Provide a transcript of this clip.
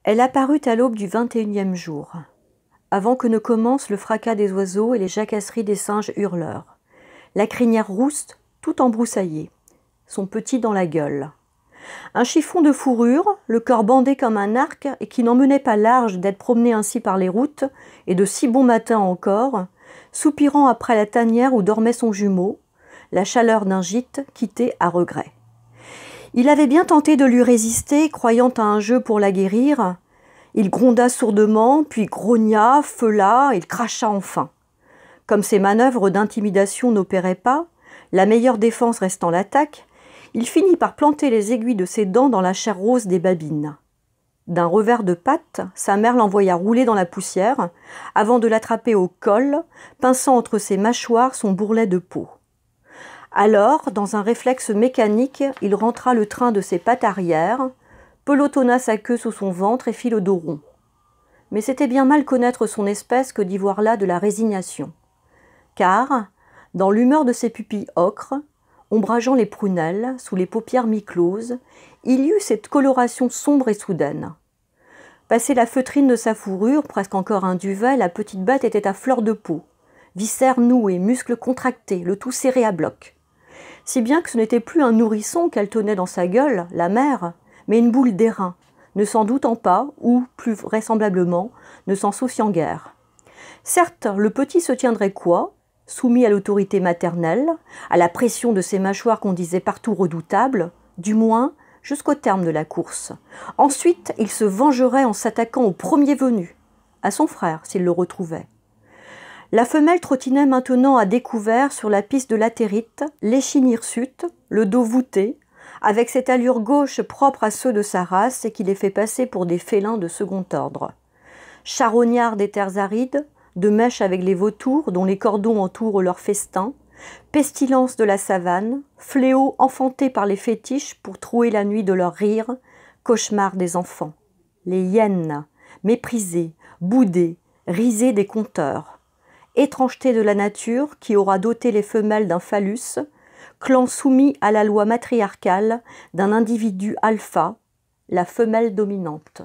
Elle apparut à l'aube du 21e jour, avant que ne commence le fracas des oiseaux et les jacasseries des singes hurleurs. La crinière rousse, tout embroussaillée, son petit dans la gueule. Un chiffon de fourrure, le corps bandé comme un arc et qui n'en menait pas large d'être promené ainsi par les routes, et de si bon matin encore, soupirant après la tanière où dormait son jumeau, la chaleur d'un gîte quitté à regret. Il avait bien tenté de lui résister, croyant à un jeu pour la guérir. Il gronda sourdement, puis grogna, feula, il cracha enfin. Comme ses manœuvres d'intimidation n'opéraient pas, la meilleure défense restant l'attaque, il finit par planter les aiguilles de ses dents dans la chair rose des babines. D'un revers de patte, sa mère l'envoya rouler dans la poussière, avant de l'attraper au col, pinçant entre ses mâchoires son bourrelet de peau. Alors, dans un réflexe mécanique, il rentra le train de ses pattes arrière, pelotonna sa queue sous son ventre et fit le dos rond. Mais c'était bien mal connaître son espèce que d'y voir là de la résignation. Car, dans l'humeur de ses pupilles ocres, ombrageant les prunelles, sous les paupières mi-closes, il y eut cette coloration sombre et soudaine. Passé la feutrine de sa fourrure, presque encore un duvet, la petite bête était à fleur de peau, viscères noués, muscles contractés, le tout serré à bloc. Si bien que ce n'était plus un nourrisson qu'elle tenait dans sa gueule, la mère, mais une boule d'airain, ne s'en doutant pas, ou, plus vraisemblablement, ne s'en souciant guère. Certes, le petit se tiendrait quoi, soumis à l'autorité maternelle, à la pression de ses mâchoires qu'on disait partout redoutables, du moins jusqu'au terme de la course. Ensuite, il se vengerait en s'attaquant au premier venu, à son frère s'il le retrouvait. La femelle trottinait maintenant à découvert sur la piste de latérite, l'échine hirsute, le dos voûté, avec cette allure gauche propre à ceux de sa race et qui les fait passer pour des félins de second ordre. Charognard des terres arides, de mèche avec les vautours dont les cordons entourent leur festin, pestilence de la savane, fléau enfanté par les fétiches pour trouer la nuit de leur rire, cauchemar des enfants. Les hyènes, méprisées, boudées, risées des conteurs. Étrangeté de la nature qui aura doté les femelles d'un phallus, clan soumis à la loi matriarcale d'un individu alpha, la femelle dominante.